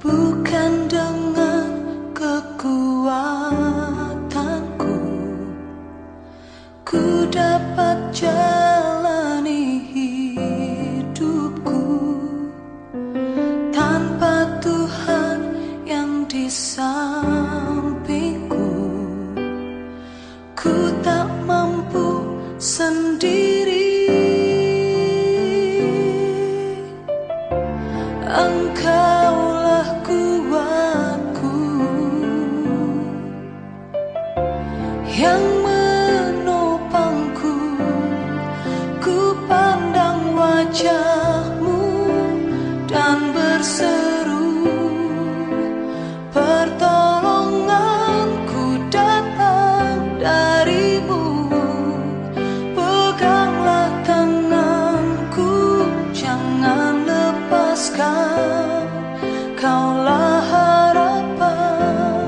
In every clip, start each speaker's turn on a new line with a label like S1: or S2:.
S1: bukan dengan kekuatanku ku dapat jalani hidupku tanpa Tuhan yang di sampingku. Ku tak mampu sendiri. Engkaulah kuatku yang menopangku. Ku pandang wajah-Mu dan berseru, pertolonganku datang dari-Mu. Peganglah tanganku, jangan lepaskan. Kaulah harapan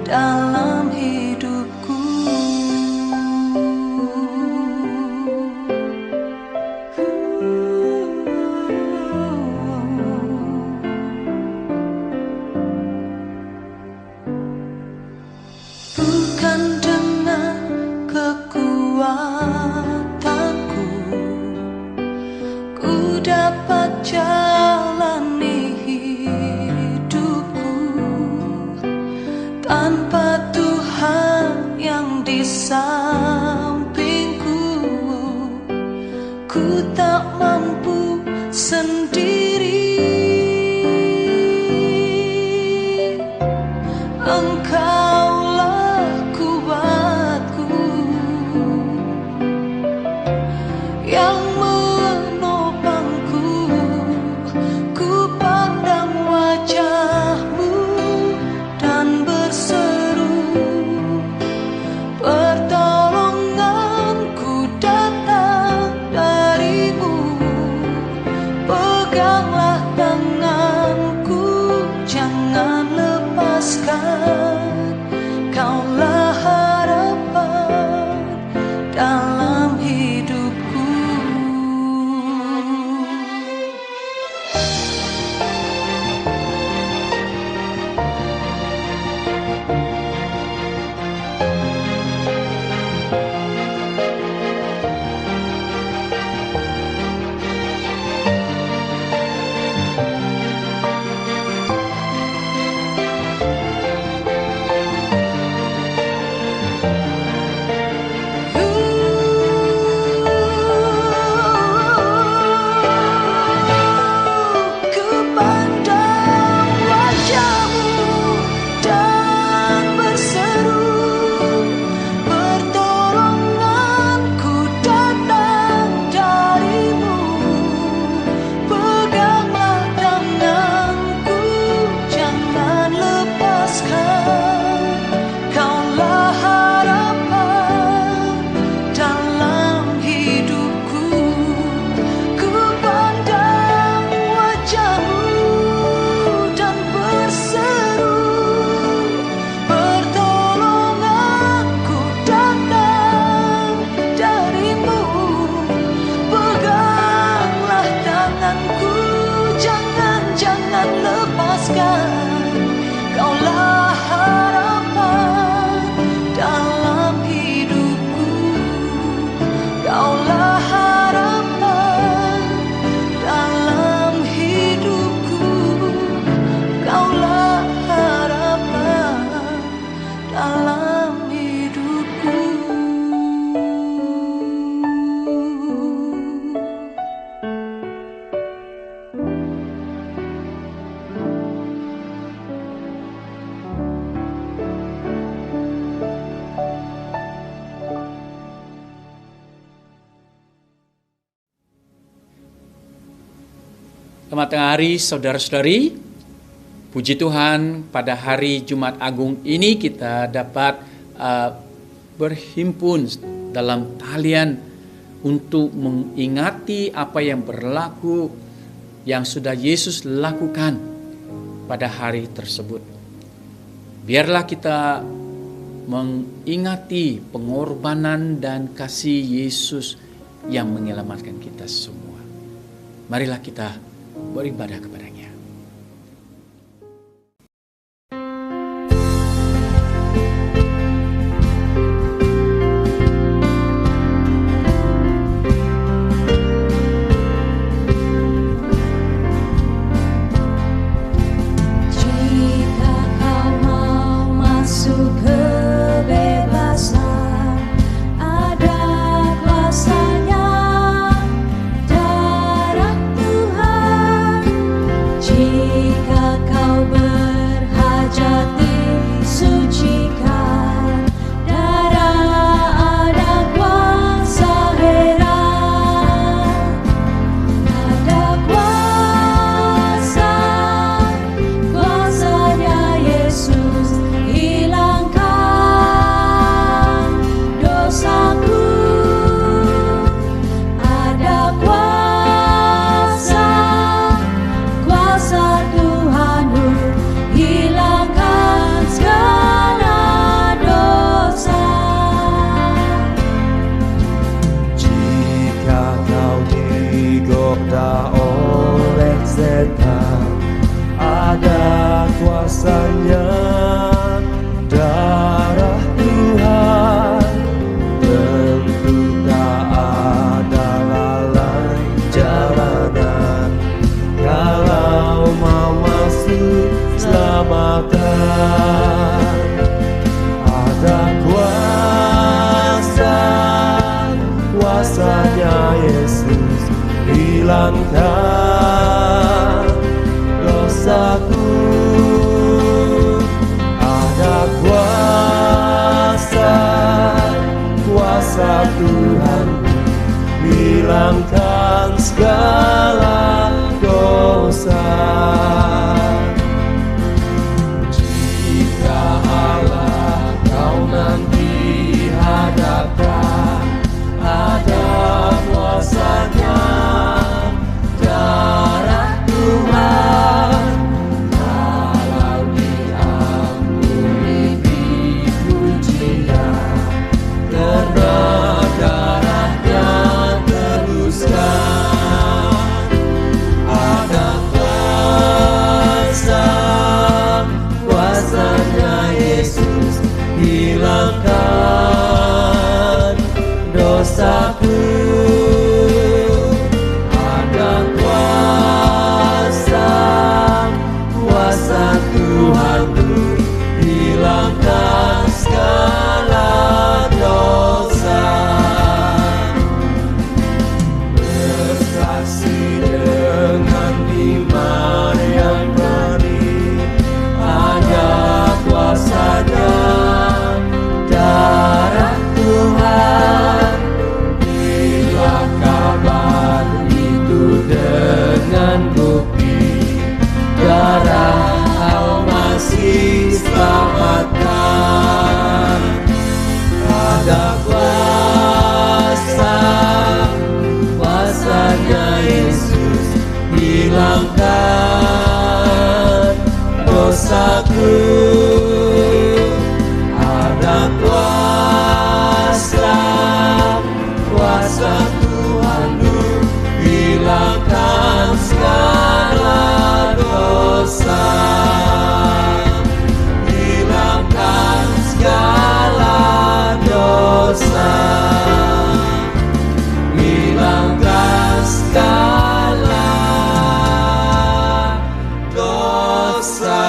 S1: dalam hidupku. Bukan dengan kekuatanku ku dapat jalani hidupku tanpa Tuhan yang di sampingku. Ku tak mampu sendiri. Engkaulah kuatku yang menopangku. Ku pandang wajah-Mu dan berseru, pertolonganku datang dari-Mu. Peganglah tanganku, jangan lepaskan. Kaulah harapan dalam hidupku. Ku pandang wajah-Mu dan berseru, pertolonganku datang dari-Mu. Peganglah tanganku, jangan lepaskan. Kaulah harapan dalam hidupku. Ku pandang wajah-Mu dan berseru, pertolonganku datang dari-Mu. Peganglah tanganku, jangan lepaskan. Kaulah harapan dalam hidupku. Kaulah harapan dalam hidupku. Kaulah harapan dalam hidupku.
S2: Selamat tengah hari saudara-saudari. Puji Tuhan, pada hari Jumat Agung ini kita dapat berhimpun dalam talian untuk mengingati apa yang berlaku, yang sudah Yesus lakukan pada hari tersebut. Biarlah kita mengingati pengorbanan dan kasih Yesus yang menyelamatkan kita semua. Marilah kita beribadah kepadanya.
S3: kuasanya darah Tuhan, tentu tak ada lalai jalanan. Kalau mau masuk selamatan, ada kuasanya Yesus hilangkan dosaku. Ada kuasa Tuhan hilangkan segala dosa. Jika Allah kau nanti hadapkan, ada kuasanya darah Tuhan. Kalau diampuni dipujinya, karena darahnya teruskan. Ada kuasanya Yesus hilangkan dosaku. Ada kuasa Tuhanku hilangkan segala dosa. Bersaksi dengan iman yang berani, ada kuasanya darah Tuhan. Bila kabar itu dengan bukti, darah kau masih selamatkan. Ada kuasanya Yesus hilangkan dosaku. Ada kuasa Tuhanku hilangkan segala dosa. Hilangkan segala dosa. Hilangkan segala dosa.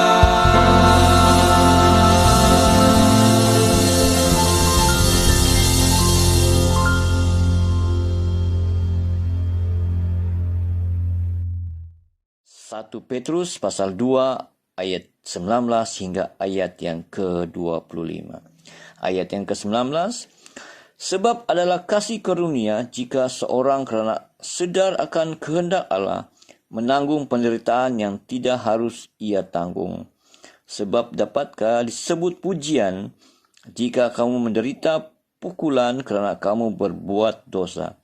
S3: Satu Petrus pasal 2 ayat 19 hingga ayat yang ke-25. Ayat yang ke-19, sebab adalah kasih karunia jika seorang kerana sedar akan kehendak Allah menanggung penderitaan yang tidak harus ia tanggung. Sebab dapatkah disebut pujian jika kamu menderita pukulan kerana kamu berbuat dosa.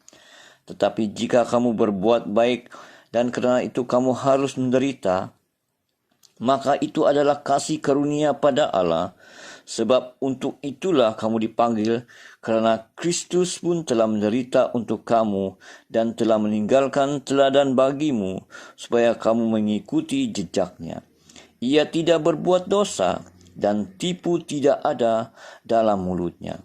S3: Tetapi jika kamu berbuat baik dan kerana itu kamu harus menderita, maka itu adalah kasih karunia pada Allah. Sebab untuk itulah kamu dipanggil, kerana Kristus pun telah menderita untuk kamu dan telah meninggalkan teladan bagimu, supaya kamu mengikuti jejaknya. Ia tidak berbuat dosa dan tipu tidak ada dalam mulutnya.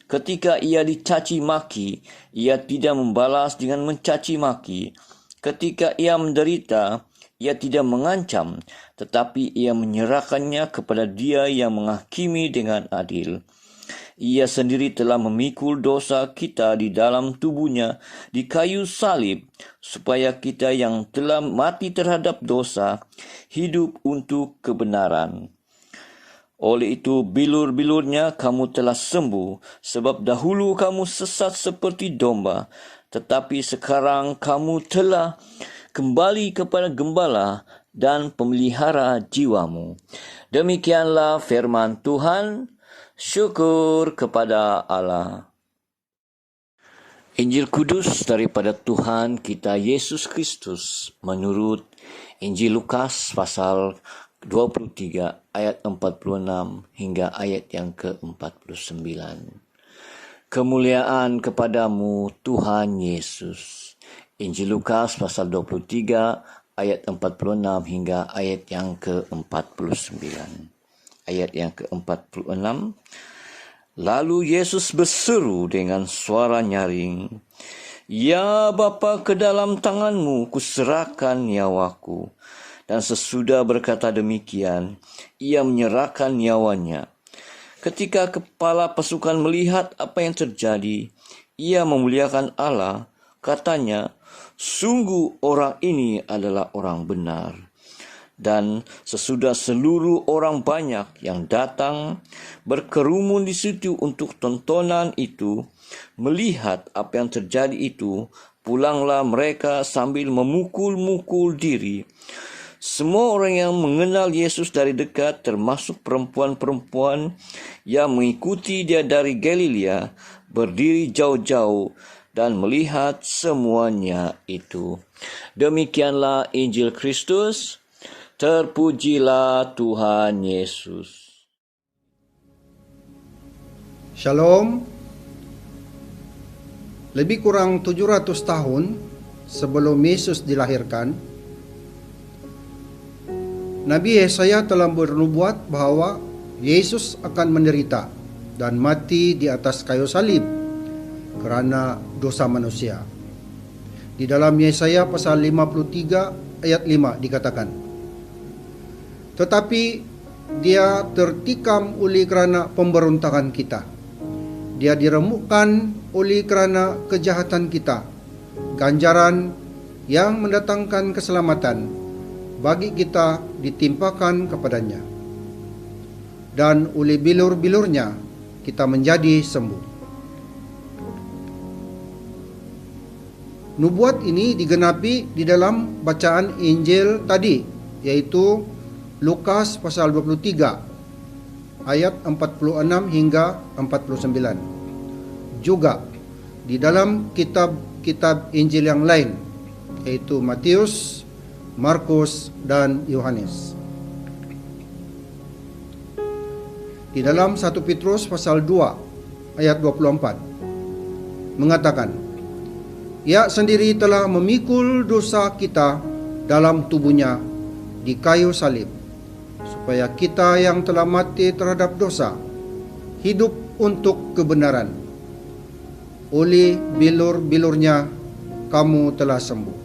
S3: Ketika ia dicaci maki, ia tidak membalas dengan mencaci maki. Ketika ia menderita, ia tidak mengancam, tetapi ia menyerahkannya kepada Dia yang menghakimi dengan adil. Ia sendiri telah memikul dosa kita di dalam tubuhnya di kayu salib, supaya kita yang telah mati terhadap dosa, hidup untuk kebenaran. Oleh itu, bilur-bilurnya kamu telah sembuh, sebab dahulu kamu sesat seperti domba, tetapi sekarang kamu telah kembali kepada gembala dan pemelihara jiwamu. Demikianlah firman Tuhan. Syukur kepada Allah. Injil Kudus daripada Tuhan kita Yesus Kristus menurut Injil Lukas pasal 23 ayat 46 hingga ayat yang ke-49. Kemuliaan kepadamu Tuhan Yesus. Injil Lukas pasal 23 ayat 46 hingga ayat yang ke-49. Ayat yang ke-46. Lalu Yesus berseru dengan suara nyaring, "Ya Bapa, ke dalam tangan-Mu kuserahkan nyawaku." Dan sesudah berkata demikian, ia menyerahkan nyawanya. Ketika kepala pasukan melihat apa yang terjadi, ia memuliakan Allah. Katanya, "Sungguh orang ini adalah orang benar." Dan sesudah seluruh orang banyak yang datang berkerumun di situ untuk tontonan itu, melihat apa yang terjadi itu, pulanglah mereka sambil memukul-mukul diri. Semua orang yang mengenal Yesus dari dekat, termasuk perempuan-perempuan yang mengikuti dia dari Galilea, berdiri jauh-jauh dan melihat semuanya itu. Demikianlah Injil Kristus. Terpujilah Tuhan Yesus.
S4: Shalom. Lebih kurang 700 tahun sebelum Yesus dilahirkan, Nabi Yesaya telah bernubuat bahwa Yesus akan menderita dan mati di atas kayu salib kerana dosa manusia. Di dalam Yesaya pasal 53 ayat 5 dikatakan, "Tetapi dia tertikam oleh kerana pemberontakan kita. Dia diremukkan oleh kerana kejahatan kita. Ganjaran yang mendatangkan keselamatan bagi kita ditimpakan kepadanya. Dan oleh bilur-bilurnya kita menjadi sembuh." Nubuat ini digenapi di dalam bacaan Injil tadi, yaitu Lukas pasal 23 ayat 46 hingga 49. Juga di dalam kitab-kitab Injil yang lain, yaitu Matius, Markus, dan Yohanes. Di dalam 1 Petrus pasal 2 ayat 24 mengatakan, "Ia sendiri telah memikul dosa kita dalam tubuhnya di kayu salib, supaya kita yang telah mati terhadap dosa hidup untuk kebenaran. Oleh bilur-bilurnya kamu telah sembuh."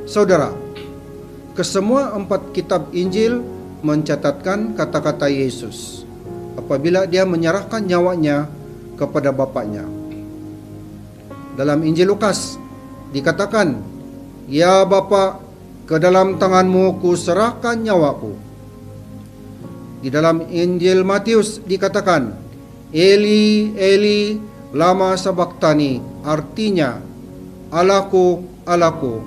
S4: Saudara, kesemua 4 kitab Injil mencatatkan kata-kata Yesus apabila dia menyerahkan nyawanya kepada Bapaknya. Dalam Injil Lukas dikatakan, "Ya Bapa, ke dalam tangan-Mu kuserahkan nyawaku." Di dalam Injil Matius dikatakan, "Eli, Eli, lama sabachthani," artinya, "Allahku, Allahku,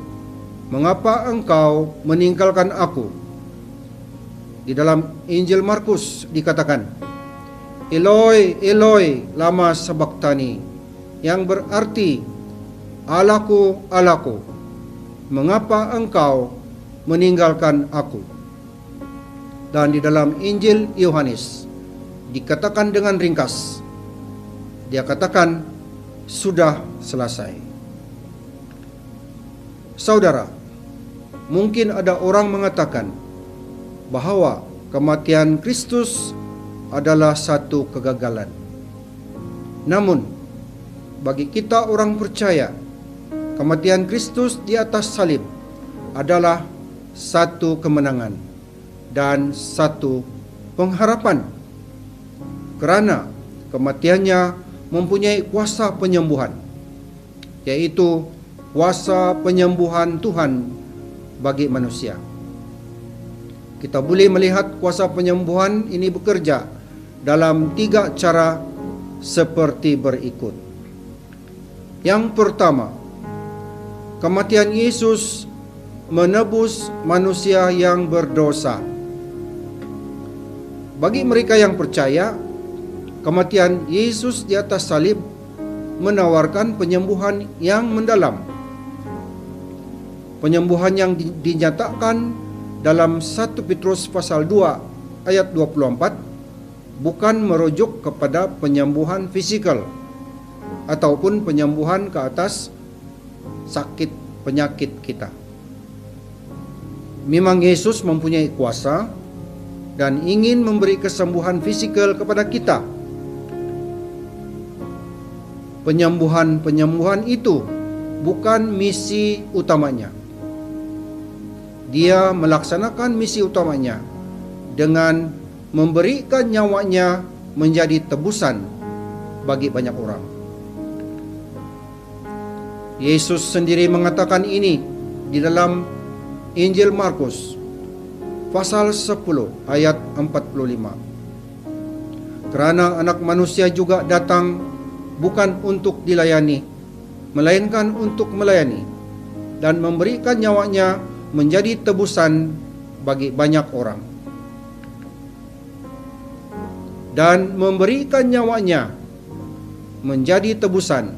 S4: mengapa engkau meninggalkan aku?" Di dalam Injil Markus dikatakan, "Eloi, Eloi, lama sabachthani," yang berarti, "Allahku, Allahku, mengapa engkau meninggalkan aku?" Dan di dalam Injil Yohanes dikatakan dengan ringkas, dia katakan, "Sudah selesai." Saudara, mungkin ada orang mengatakan bahwa kematian Kristus adalah satu kegagalan. Namun, bagi kita orang percaya, kematian Kristus di atas salib adalah satu kemenangan dan satu pengharapan, kerana kematiannya mempunyai kuasa penyembuhan, yaitu kuasa penyembuhan Tuhan bagi manusia. Kita boleh melihat kuasa penyembuhan ini bekerja dalam 3 cara seperti berikut. Yang pertama, kematian Yesus menebus manusia yang berdosa. Bagi mereka yang percaya, kematian Yesus di atas salib menawarkan penyembuhan yang mendalam. Penyembuhan yang dinyatakan dalam 1 Petrus pasal 2 ayat 24 bukan merujuk kepada penyembuhan fisikal ataupun penyembuhan ke atas sakit penyakit kita. Memang Yesus mempunyai kuasa dan ingin memberi kesembuhan fisikal kepada kita. Penyembuhan itu bukan misi utamanya. Dia melaksanakan misi utamanya dengan memberikan nyawanya menjadi tebusan bagi banyak orang. Yesus sendiri mengatakan ini di dalam Injil Markus pasal 10 ayat 45. Kerana Anak Manusia juga datang bukan untuk dilayani, melainkan untuk melayani dan memberikan nyawanya menjadi tebusan bagi banyak orang. Dan memberikan nyawanya menjadi tebusan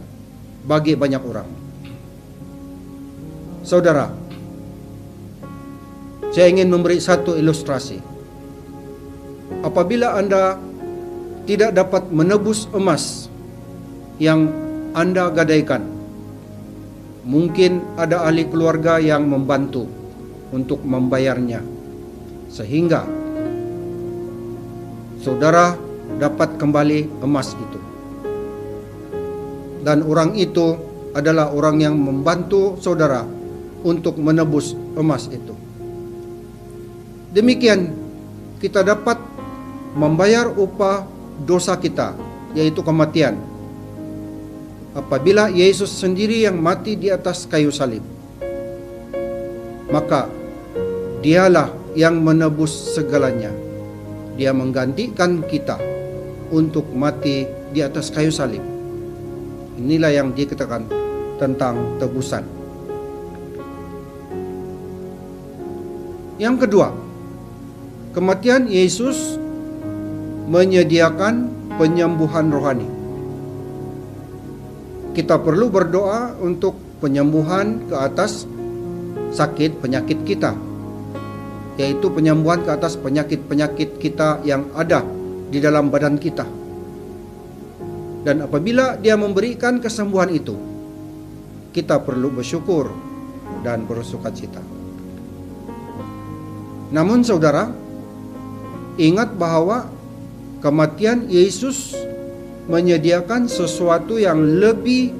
S4: bagi banyak orang. Saudara, saya ingin memberi satu ilustrasi. Apabila Anda tidak dapat menebus emas yang Anda gadaikan, mungkin ada ahli keluarga yang membantu untuk membayarnya, sehingga saudara dapat kembali emas itu. Dan orang itu adalah orang yang membantu saudara untuk menebus emas itu. Demikian kita dapat membayar upah dosa kita, yaitu kematian, apabila Yesus sendiri yang mati di atas kayu salib. Maka Dialah yang menebus segalanya. Dia menggantikan kita untuk mati di atas kayu salib. Inilah yang dikatakan tentang tebusan. Yang kedua, kematian Yesus menyediakan penyembuhan rohani. Kita perlu berdoa untuk penyembuhan ke atas sakit penyakit kita, yaitu penyembuhan ke atas penyakit-penyakit kita yang ada di dalam badan kita. Dan apabila Dia memberikan kesembuhan itu, kita perlu bersyukur dan bersukacita. Namun saudara, ingat bahwa kematian Yesus menyediakan sesuatu yang lebih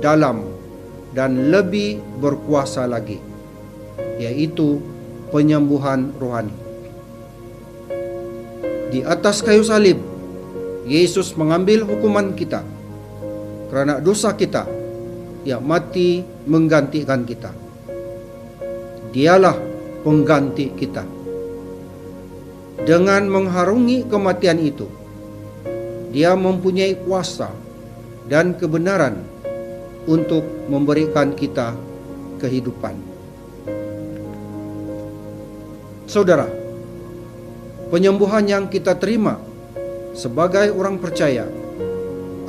S4: dalam dan lebih berkuasa lagi, yaitu penyembuhan rohani. Di atas kayu salib, Yesus mengambil hukuman kita karena dosa kita. Dia mati menggantikan kita. Dialah pengganti kita. Dengan mengharungi kematian itu, Dia mempunyai kuasa dan kebenaran untuk memberikan kita kehidupan. Saudara, penyembuhan yang kita terima sebagai orang percaya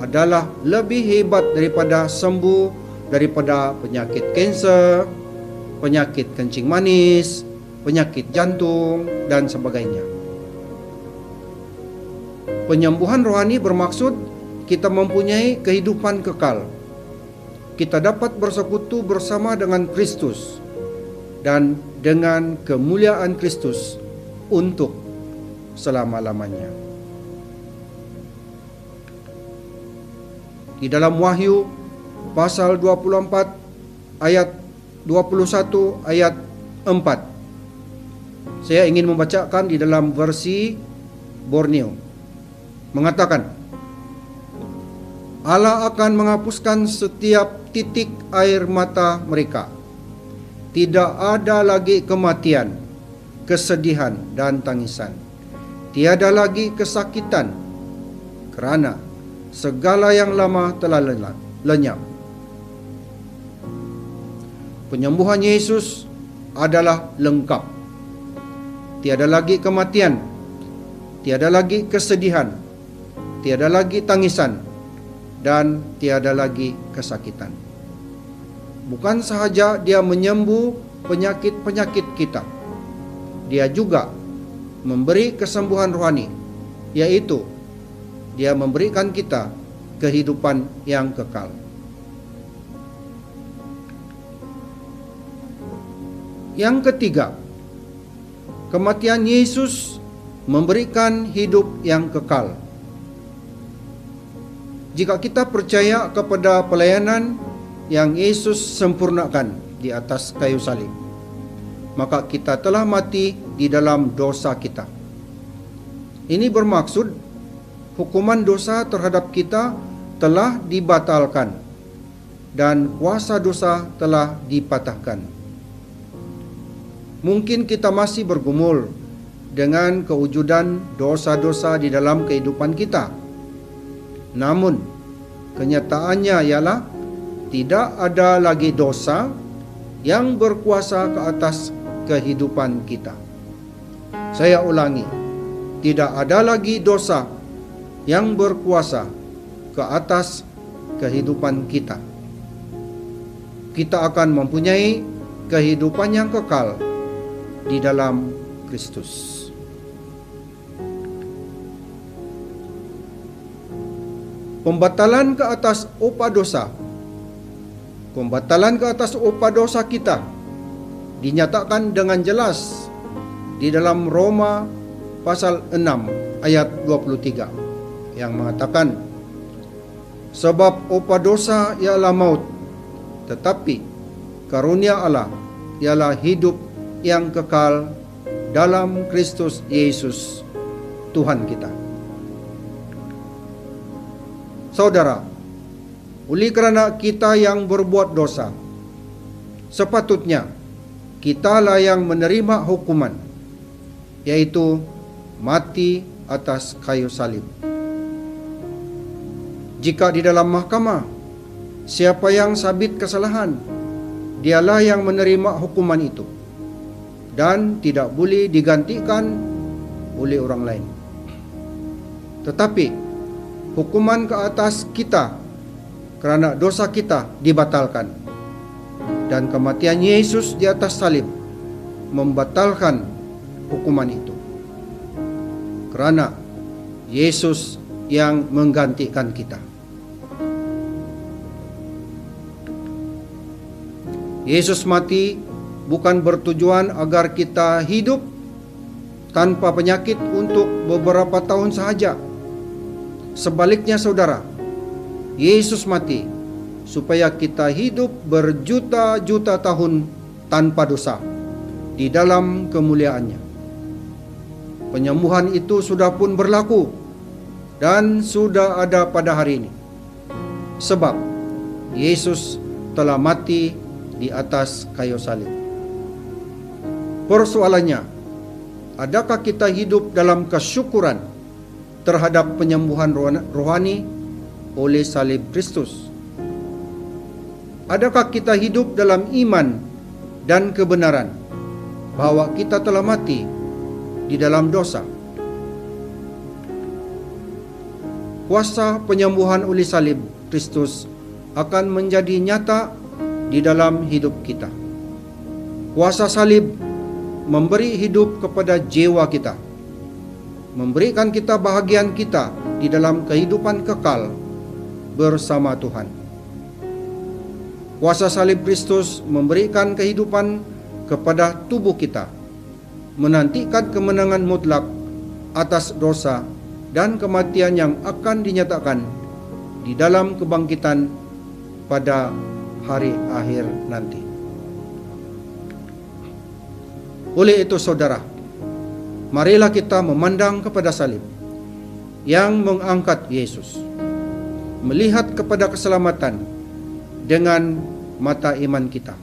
S4: adalah lebih hebat daripada sembuh daripada penyakit kanser, penyakit kencing manis, penyakit jantung, dan sebagainya. Penyembuhan rohani bermaksud kita mempunyai kehidupan kekal. Kita dapat bersekutu bersama dengan Kristus dan dengan kemuliaan Kristus untuk selama-lamanya. Di dalam Wahyu pasal 24 ayat 21 ayat 4, saya ingin membacakan di dalam versi Borneo. Mengatakan, Allah akan menghapuskan setiap titik air mata mereka. Tidak ada lagi kematian, kesedihan, dan tangisan. Tiada lagi kesakitan, kerana segala yang lama telah lenyap. Penyembuhan Yesus adalah lengkap. Tiada lagi kematian, tiada lagi kesedihan, tiada lagi tangisan, dan tiada lagi kesakitan. Bukan sahaja Dia menyembuh penyakit-penyakit kita, Dia juga memberi kesembuhan rohani, yaitu Dia memberikan kita kehidupan yang kekal. Yang ketiga, kematian Yesus memberikan hidup yang kekal. Jika kita percaya kepada pelayanan yang Yesus sempurnakan di atas kayu salib, maka kita telah mati di dalam dosa kita. Ini bermaksud hukuman dosa terhadap kita telah dibatalkan dan kuasa dosa telah dipatahkan. Mungkin kita masih bergumul dengan kewujudan dosa-dosa di dalam kehidupan kita. Namun, kenyataannya ialah tidak ada lagi dosa yang berkuasa ke atas kehidupan kita. Saya ulangi, tidak ada lagi dosa yang berkuasa ke atas kehidupan kita. Kita akan mempunyai kehidupan yang kekal di dalam Kristus. Pembatalan ke atas upah dosa. Pembatalan ke atas upah dosa kita dinyatakan dengan jelas di dalam Roma pasal 6 ayat 23 yang mengatakan, sebab upah dosa ialah maut, tetapi karunia Allah ialah hidup yang kekal dalam Kristus Yesus Tuhan kita. Saudara, oleh kerana kita yang berbuat dosa, sepatutnya kitalah yang menerima hukuman, yaitu mati atas kayu salib. Jika di dalam mahkamah, siapa yang sabit kesalahan, dialah yang menerima hukuman itu dan tidak boleh digantikan oleh orang lain. Tetapi hukuman ke atas kita kerana dosa kita dibatalkan, dan kematian Yesus di atas salib membatalkan hukuman itu, kerana Yesus yang menggantikan kita. Yesus mati bukan bertujuan agar kita hidup tanpa penyakit untuk beberapa tahun sahaja. Sebaliknya saudara, Yesus mati supaya kita hidup berjuta-juta tahun tanpa dosa di dalam kemuliaannya. Penyembuhan itu sudah pun berlaku dan sudah ada pada hari ini, sebab Yesus telah mati di atas kayu salib. Persoalannya, adakah kita hidup dalam kesyukuran terhadap penyembuhan rohani oleh salib Kristus? Adakah kita hidup dalam iman dan kebenaran bahwa kita telah mati di dalam dosa? Kuasa penyembuhan oleh salib Kristus akan menjadi nyata di dalam hidup kita. Kuasa salib memberi hidup kepada jiwa kita, memberikan kita bahagian kita di dalam kehidupan kekal bersama Tuhan. Kuasa salib Kristus memberikan kehidupan kepada tubuh kita, menantikan kemenangan mutlak atas dosa dan kematian yang akan dinyatakan di dalam kebangkitan pada hari akhir nanti. Oleh itu saudara, marilah kita memandang kepada salib yang mengangkat Yesus, melihat kepada keselamatan dengan mata iman kita.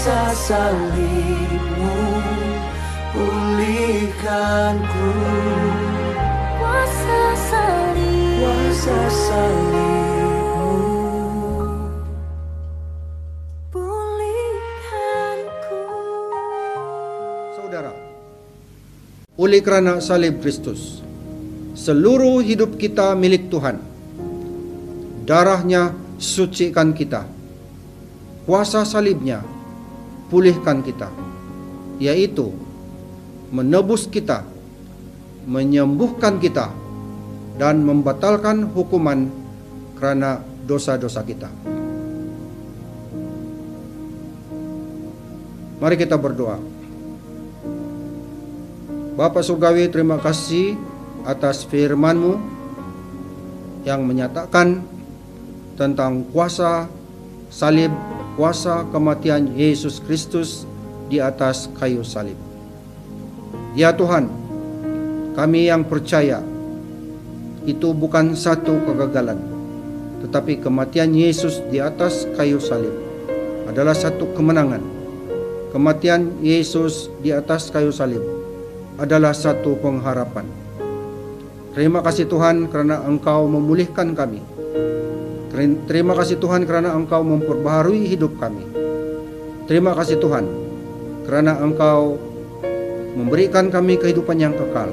S1: kuasa salibmu pulihkanku. Kuasa salibmu pulihkanku.
S4: Saudara, oleh kerana salib Kristus, seluruh hidup kita milik Tuhan. Darahnya sucikan kita. Kuasa salibnya pulihkan kita, yaitu menebus kita, menyembuhkan kita, dan membatalkan hukuman kerana dosa-dosa kita. Mari kita berdoa. Bapa Surgawi, terima kasih atas firman-Mu yang menyatakan tentang kuasa salib, kuasa kematian Yesus Kristus di atas kayu salib. Ya Tuhan, kami yang percaya itu bukan satu kegagalan, tetapi kematian Yesus di atas kayu salib adalah satu kemenangan. Kematian Yesus di atas kayu salib adalah satu pengharapan. Terima kasih Tuhan kerana Engkau memulihkan kami. Terima kasih Tuhan kerana Engkau memperbaharui hidup kami. Terima kasih Tuhan kerana Engkau memberikan kami kehidupan yang kekal.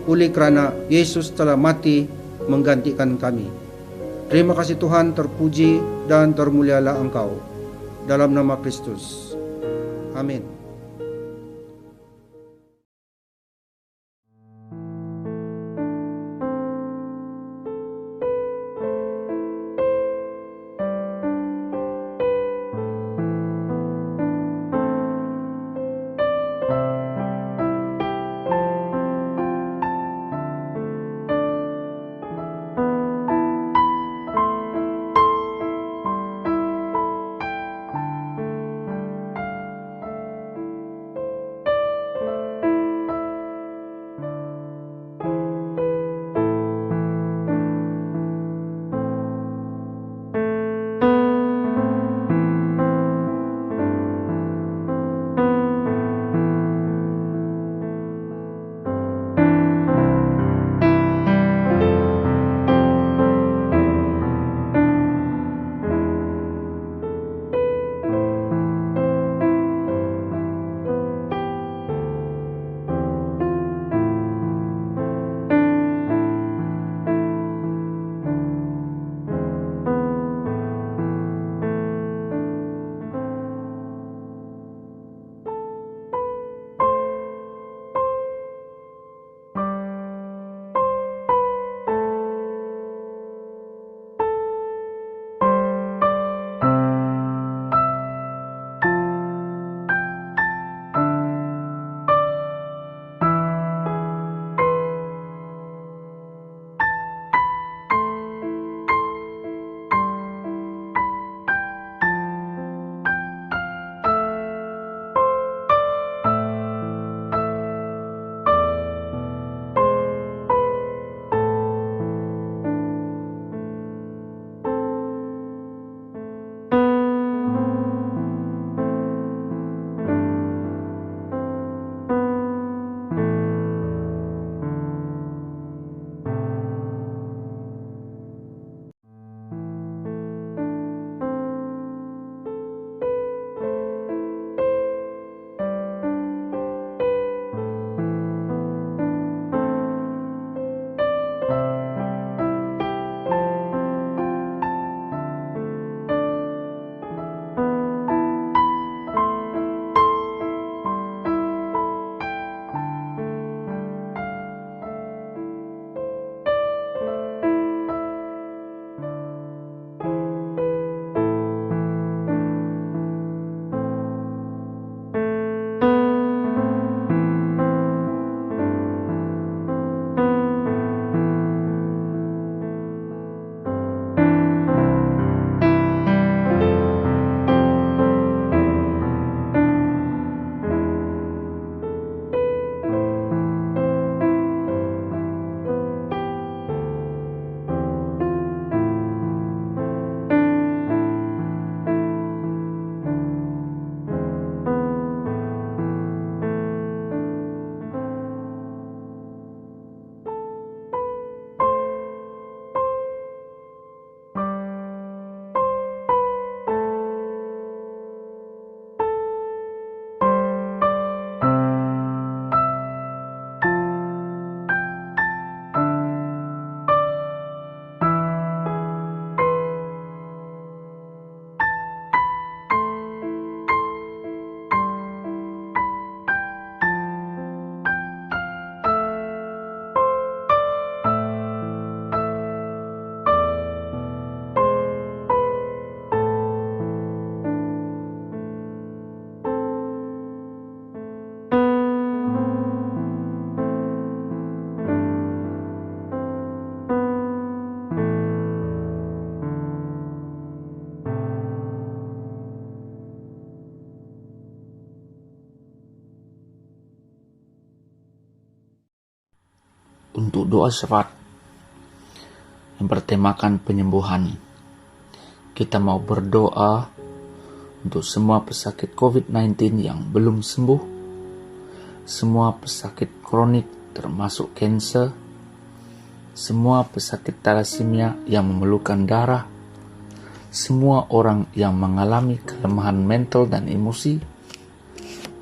S4: Oleh kerana Yesus telah mati menggantikan kami. Terima kasih Tuhan, terpuji dan termulialah Engkau. Dalam nama Kristus. Amin.
S5: untuk doa syafaat yang bertemakan penyembuhan. Kita mau berdoa untuk semua pesakit COVID-19 yang belum sembuh, semua pesakit kronik termasuk kanser, semua pesakit thalassemia yang memerlukan darah, semua orang yang mengalami kelemahan mental dan emosi,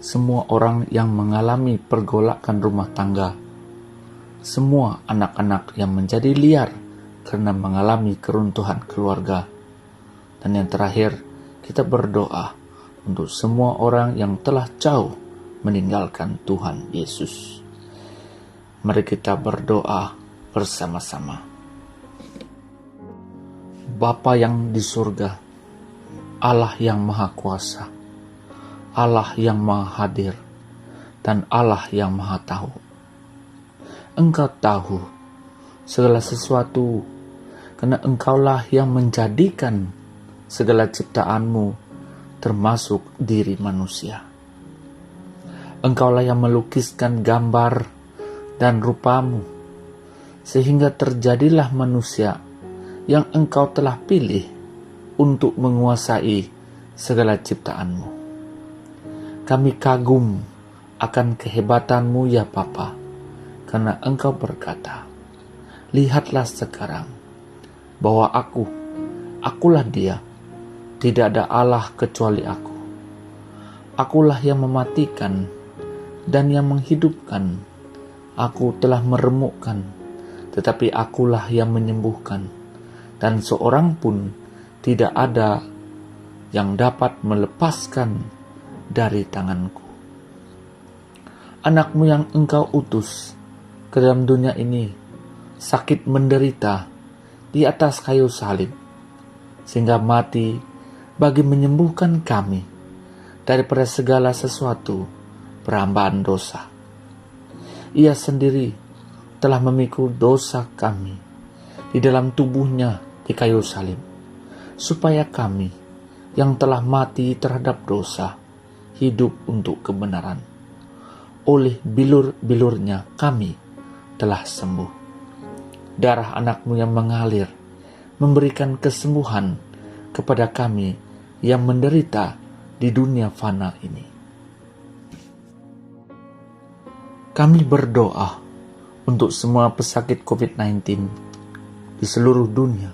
S5: semua orang yang mengalami pergolakan rumah tangga, semua anak-anak yang menjadi liar karena mengalami keruntuhan keluarga. Dan yang terakhir, kita berdoa untuk semua orang yang telah jauh meninggalkan Tuhan Yesus. Mari kita berdoa bersama-sama. Bapa yang di surga, Allah yang Maha Kuasa, Allah yang Maha Hadir, dan Allah yang Maha Tahu. Engkau tahu segala sesuatu, karena Engkaulah yang menjadikan segala ciptaanmu, termasuk diri manusia. Engkaulah yang melukiskan gambar dan rupamu, sehingga terjadilah manusia yang Engkau telah pilih untuk menguasai segala ciptaanmu. Kami kagum akan kehebatanmu ya Bapa, karena Engkau berkata, lihatlah sekarang bahwa akulah Dia, tidak ada Allah kecuali aku. Akulah yang mematikan dan yang menghidupkan. Aku telah meremukkan, tetapi akulah yang menyembuhkan. Dan seorang pun tidak ada yang dapat melepaskan dari tanganku. Anakmu yang Engkau utus ke dalam dunia ini sakit menderita di atas kayu salib, sehingga mati bagi menyembuhkan kami daripada segala sesuatu perhambaan dosa. Ia sendiri telah memikul dosa kami di dalam tubuhnya di kayu salib, supaya kami yang telah mati terhadap dosa hidup untuk kebenaran. Oleh bilur-bilurnya kami telah sembuh. Darah anakmu yang mengalir memberikan kesembuhan kepada kami yang menderita di dunia fana ini. Kami berdoa untuk semua pesakit COVID-19 di seluruh dunia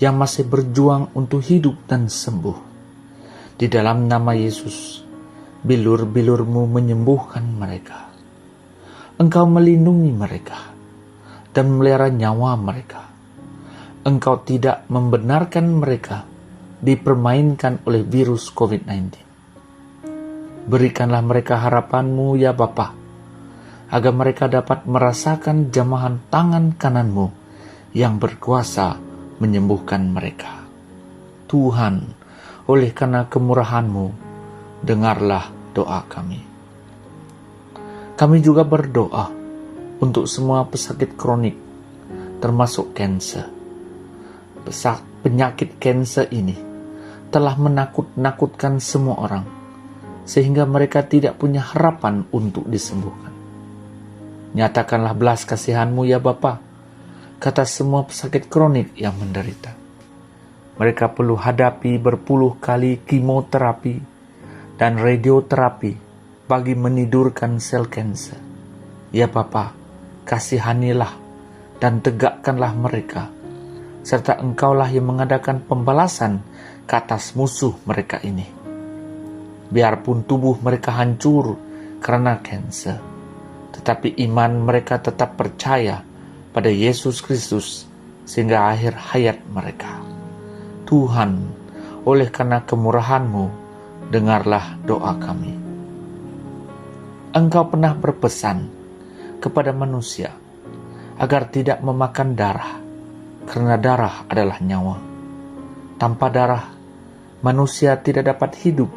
S5: yang masih berjuang untuk hidup dan sembuh. Di dalam nama Yesus, bilur-bilurmu menyembuhkan mereka. Engkau melindungi mereka dan memelihara nyawa mereka. Engkau tidak membenarkan mereka dipermainkan oleh virus COVID-19. Berikanlah mereka harapanmu ya Bapa, agar mereka dapat merasakan jamahan tangan kananmu yang berkuasa menyembuhkan mereka. Tuhan, oleh karena kemurahan-Mu, dengarlah doa kami. Kami juga berdoa untuk semua pesakit kronik, termasuk kanser. Penyakit kanser ini telah menakut-nakutkan semua orang, sehingga mereka tidak punya harapan untuk disembuhkan. Nyatakanlah belas kasihan-Mu ya Bapa, kata semua pesakit kronik yang menderita. Mereka perlu hadapi berpuluh kali kemoterapi dan radioterapi bagi menidurkan sel kanser. Ya Bapa, kasihanilah dan tegakkanlah mereka, serta Engkaulah yang mengadakan pembalasan ke atas musuh mereka ini. Biarpun tubuh mereka hancur karena kanser, tetapi iman mereka tetap percaya pada Yesus Kristus sehingga akhir hayat mereka. Tuhan, oleh karena kemurahan-Mu, dengarlah doa kami. Engkau pernah berpesan kepada manusia agar tidak memakan darah, karena darah adalah nyawa. Tanpa darah, manusia tidak dapat hidup,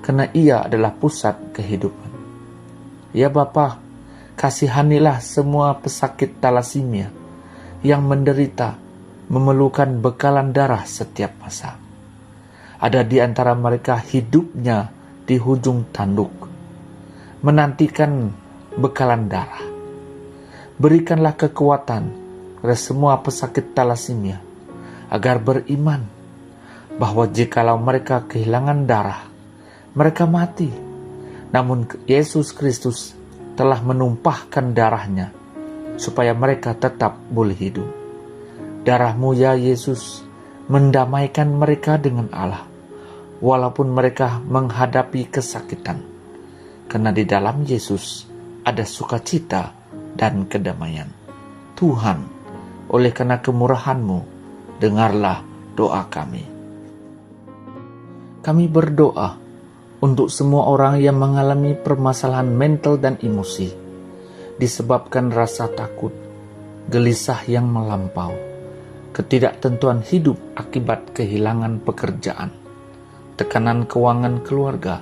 S5: karena ia adalah pusat kehidupan. Ya Bapa, kasihanilah semua pesakit thalassemia yang menderita memerlukan bekalan darah setiap masa. Ada di antara mereka hidupnya di hujung tanduk, menantikan bekalan darah. Berikanlah kekuatan kepada semua pesakit talasemia agar beriman bahwa jikalau mereka kehilangan darah, mereka mati. Namun Yesus Kristus telah menumpahkan darahnya supaya mereka tetap boleh hidup. Darah-Mu ya Yesus mendamaikan mereka dengan Allah, walaupun mereka menghadapi kesakitan. Karena di dalam Yesus ada sukacita dan kedamaian. Tuhan, oleh karena kemurahan-Mu, dengarlah doa kami. Kami berdoa untuk semua orang yang mengalami permasalahan mental dan emosi, disebabkan rasa takut, gelisah yang melampau, ketidaktentuan hidup akibat kehilangan pekerjaan, tekanan keuangan keluarga,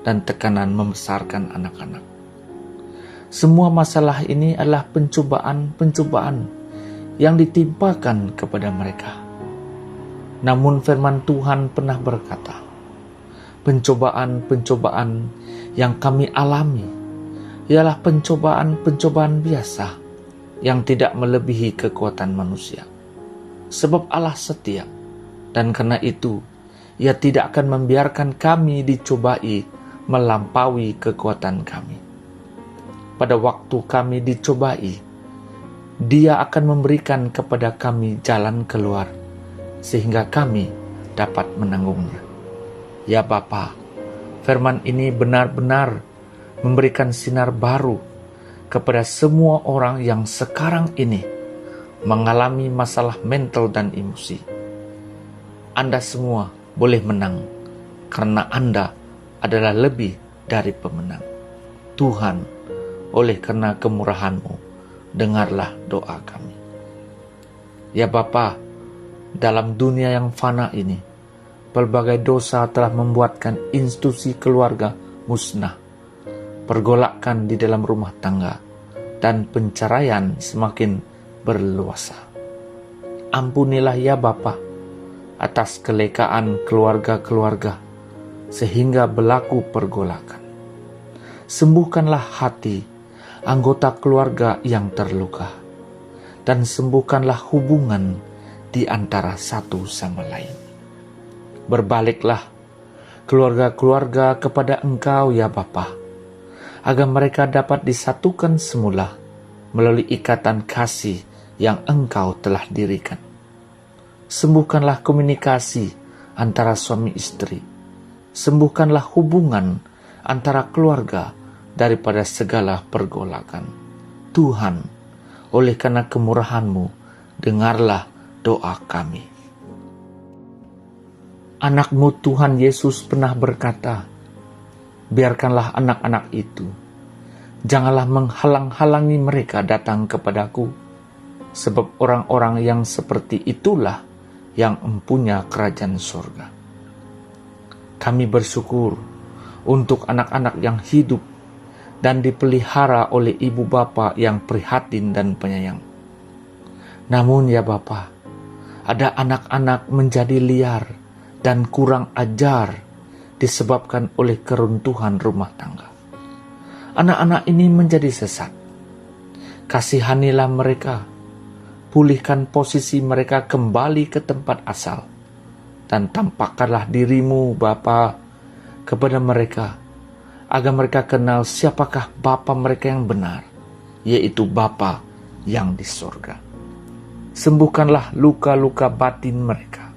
S5: dan tekanan membesarkan anak-anak. Semua masalah ini adalah pencobaan-pencobaan yang ditimpakan kepada mereka. Namun firman Tuhan pernah berkata, pencobaan-pencobaan yang kami alami ialah pencobaan-pencobaan biasa yang tidak melebihi kekuatan manusia. Sebab Allah setia, dan karena itu Ia tidak akan membiarkan kami dicobai melampaui kekuatan kami. Pada waktu kami dicobai, Dia akan memberikan kepada kami jalan keluar, sehingga kami dapat menanggungnya. Ya Bapa, firman ini benar-benar memberikan sinar baru kepada semua orang yang sekarang ini mengalami masalah mental dan emosi. Anda semua boleh menang, karena Anda adalah lebih dari pemenang. Tuhan, oleh karena kemurahan-Mu, dengarlah doa kami. Ya Bapa, dalam dunia yang fana ini, pelbagai dosa telah membuatkan institusi keluarga musnah, pergolakan di dalam rumah tangga, dan penceraian semakin berleluasa. Ampunilah ya Bapa atas kelekaan keluarga-keluarga sehingga berlaku pergolakan. Sembuhkanlah hati anggota keluarga yang terluka, dan sembuhkanlah hubungan di antara satu sama lain. Berbaliklah keluarga-keluarga kepada Engkau ya Bapa, agar mereka dapat disatukan semula melalui ikatan kasih yang Engkau telah dirikan. Sembuhkanlah komunikasi antara suami istri. Sembuhkanlah hubungan antara keluarga daripada segala pergolakan. Tuhan, oleh karena kemurahan-Mu, dengarlah doa kami. Anak-Mu Tuhan Yesus pernah berkata, biarkanlah anak-anak itu, janganlah menghalang-halangi mereka datang kepadaku, sebab orang-orang yang seperti itulah yang empunya kerajaan surga. Kami bersyukur untuk anak-anak yang hidup dan dipelihara oleh ibu bapa yang prihatin dan penyayang. Namun ya Bapa, ada anak-anak menjadi liar dan kurang ajar disebabkan oleh keruntuhan rumah tangga. Anak-anak ini menjadi sesat. Kasihanilah mereka, pulihkan posisi mereka kembali ke tempat asal, dan tampakkanlah diri-Mu Bapa kepada mereka, agar mereka kenal siapakah Bapa mereka yang benar, yaitu Bapa yang di sorga. Sembuhkanlah luka-luka batin mereka.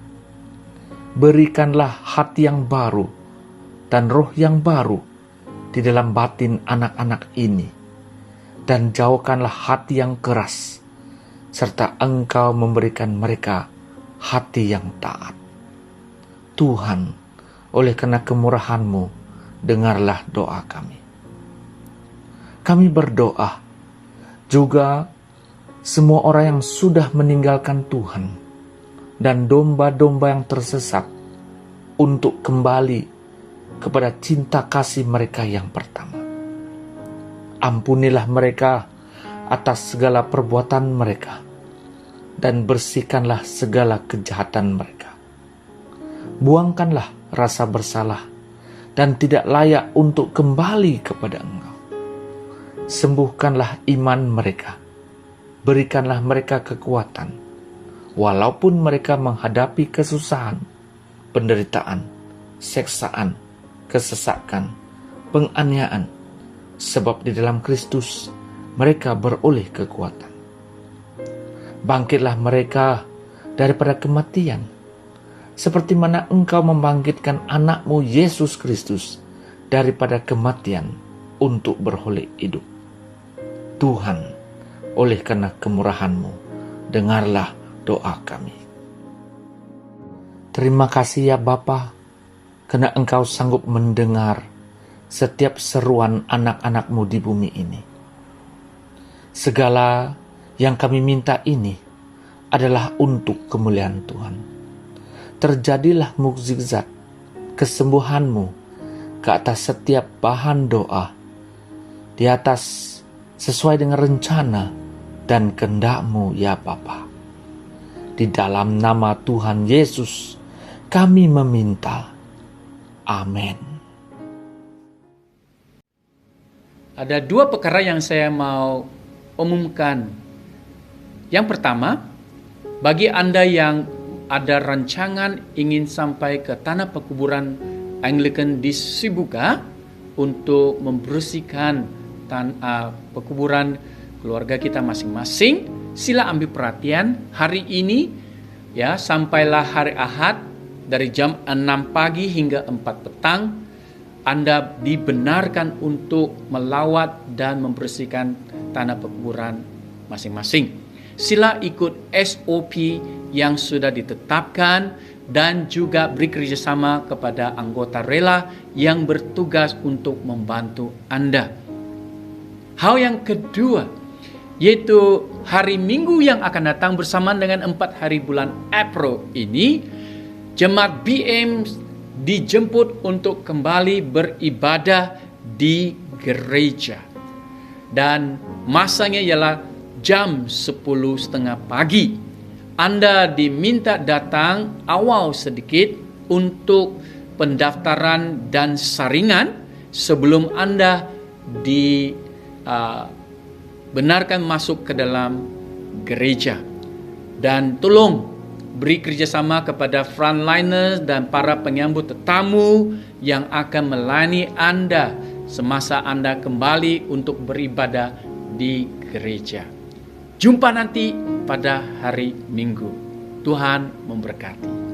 S5: Berikanlah hati yang baru dan roh yang baru di dalam batin anak-anak ini, dan jauhkanlah hati yang keras, serta Engkau memberikan mereka hati yang taat. Tuhan, oleh karena kemurahan-Mu, dengarlah doa kami. Kami berdoa juga semua orang yang sudah meninggalkan Tuhan dan domba-domba yang tersesat untuk kembali kepada cinta kasih mereka yang pertama. Ampunilah mereka atas segala perbuatan mereka, dan bersihkanlah segala kejahatan mereka. Buangkanlah rasa bersalah dan tidak layak untuk kembali kepada Engkau. Sembuhkanlah iman mereka berikanlah mereka kekuatan, walaupun mereka menghadapi kesusahan, penderitaan, seksaan, kesesakan, penganiayaan, sebab di dalam Kristus mereka beroleh kekuatan. Bangkitlah mereka daripada kematian, seperti mana Engkau membangkitkan anak-Mu Yesus Kristus daripada kematian untuk beroleh hidup. Tuhan, oleh karena kemurahan-Mu, dengarlah doa kami. Terima kasih ya Bapa, karena Engkau sanggup mendengar setiap seruan anak-anak-Mu di bumi ini. Segala yang kami minta ini adalah untuk kemuliaan Tuhan. Terjadilah mukjizat kesembuhan-Mu ke atas setiap bahan doa, di atas sesuai dengan rencana dan kehendak-Mu ya Bapa. Di dalam nama Tuhan Yesus kami meminta. Amin.
S2: Ada dua perkara yang saya mau umumkan. Yang pertama, bagi Anda yang ada rancangan ingin sampai ke tanah pekuburan Anglican di Sibuka untuk membersihkan pekuburan keluarga kita masing-masing, sila ambil perhatian hari ini ya, sampailah hari Ahad dari jam 6 pagi hingga 4 petang Anda dibenarkan untuk melawat dan membersihkan tanah pekuburan masing-masing. Sila ikut SOP yang sudah ditetapkan dan juga beri kerjasama kepada anggota rela yang bertugas untuk membantu Anda. Hal yang kedua, yaitu hari Minggu yang akan datang bersamaan dengan 4 hari bulan April ini, Jemaat BM dijemput untuk kembali beribadah di gereja. Dan masanya ialah jam 10.30 pagi. Anda diminta datang awal sedikit untuk pendaftaran dan saringan sebelum Anda dibenarkan masuk ke dalam gereja. Dan tolong beri kerjasama kepada frontliners dan para penyambut tetamu yang akan melayani Anda semasa Anda kembali untuk beribadah di gereja. Jumpa nanti pada hari Minggu. Tuhan memberkati.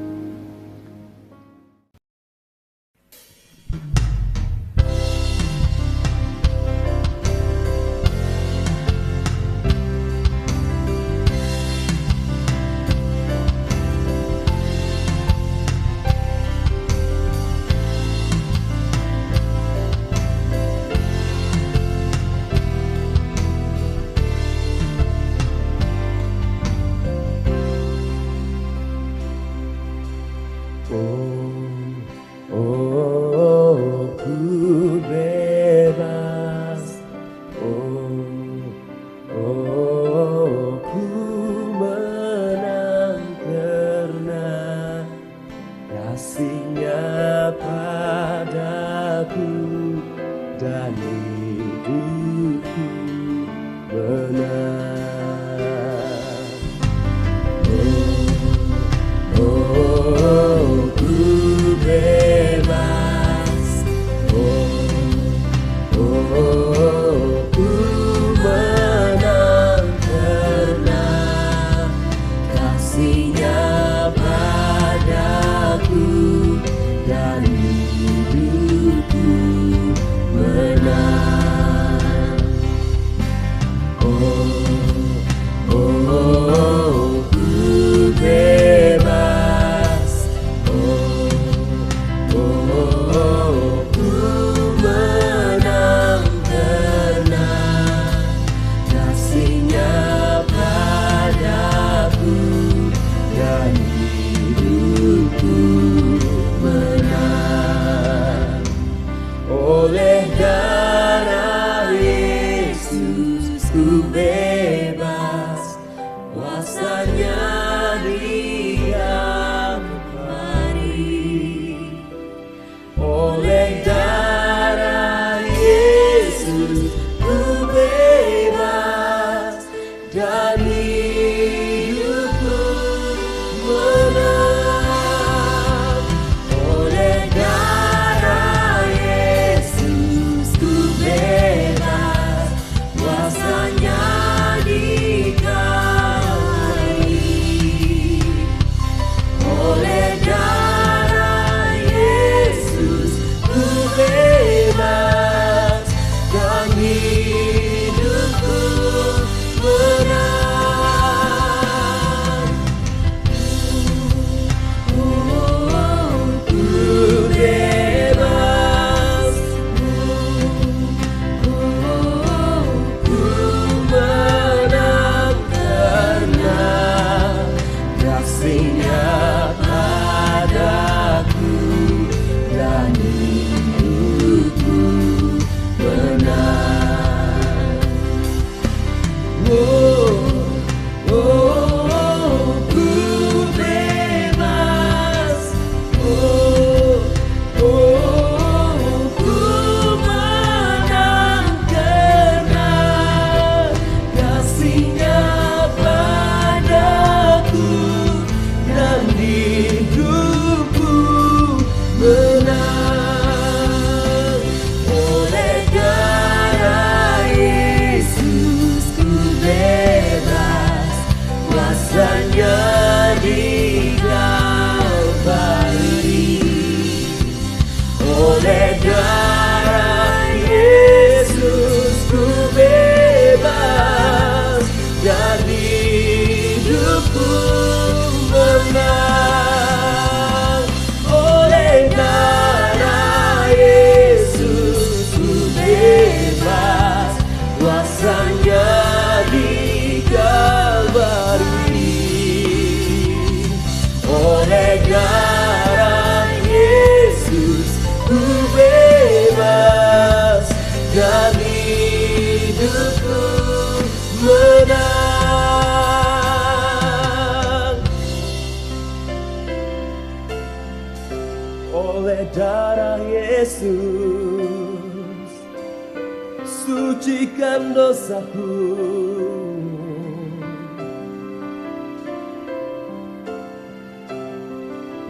S1: sucikan dosaku.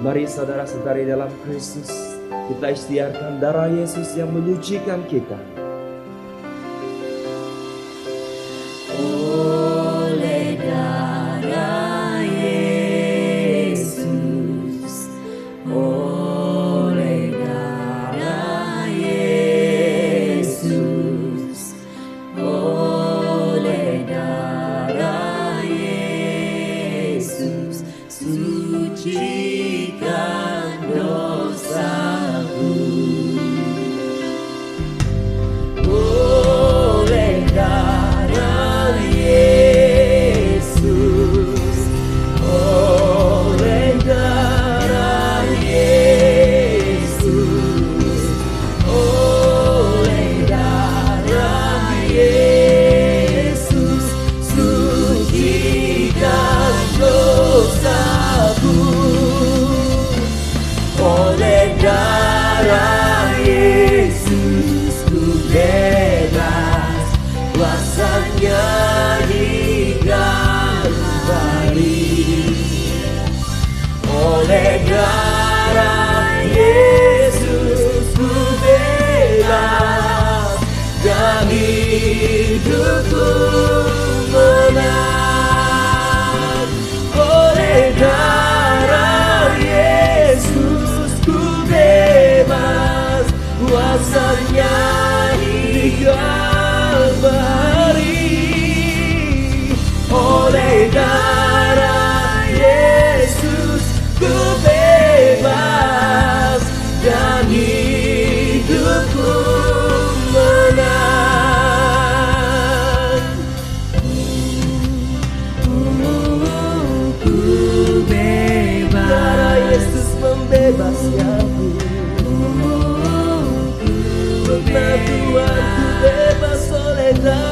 S1: Mari saudara-saudari dalam Kristus, kita ikhtiarkan darah Yesus yang menyucikan kita.
S6: Oleh darah Yesus, oleh darah Yesus, oleh darah Yesus, sucikan dosaku. Oleh darah Yesus, oleh darah Yesus, oleh darah Yesus, sucikan dosaku. Oleh darah Yesus ku bebas, kuasanya di Kalvari. Oleh darah Yesus ku bebas, dan hidupku menang. Oleh darah Yesus ku bebas, kuasanya di Kalvari. Oleh darah Yesus ku bebas, dan hidupku menang. Ku bebas, darah Yesus membebaskan aku. Pernah Tuhan ku bebas oleh darah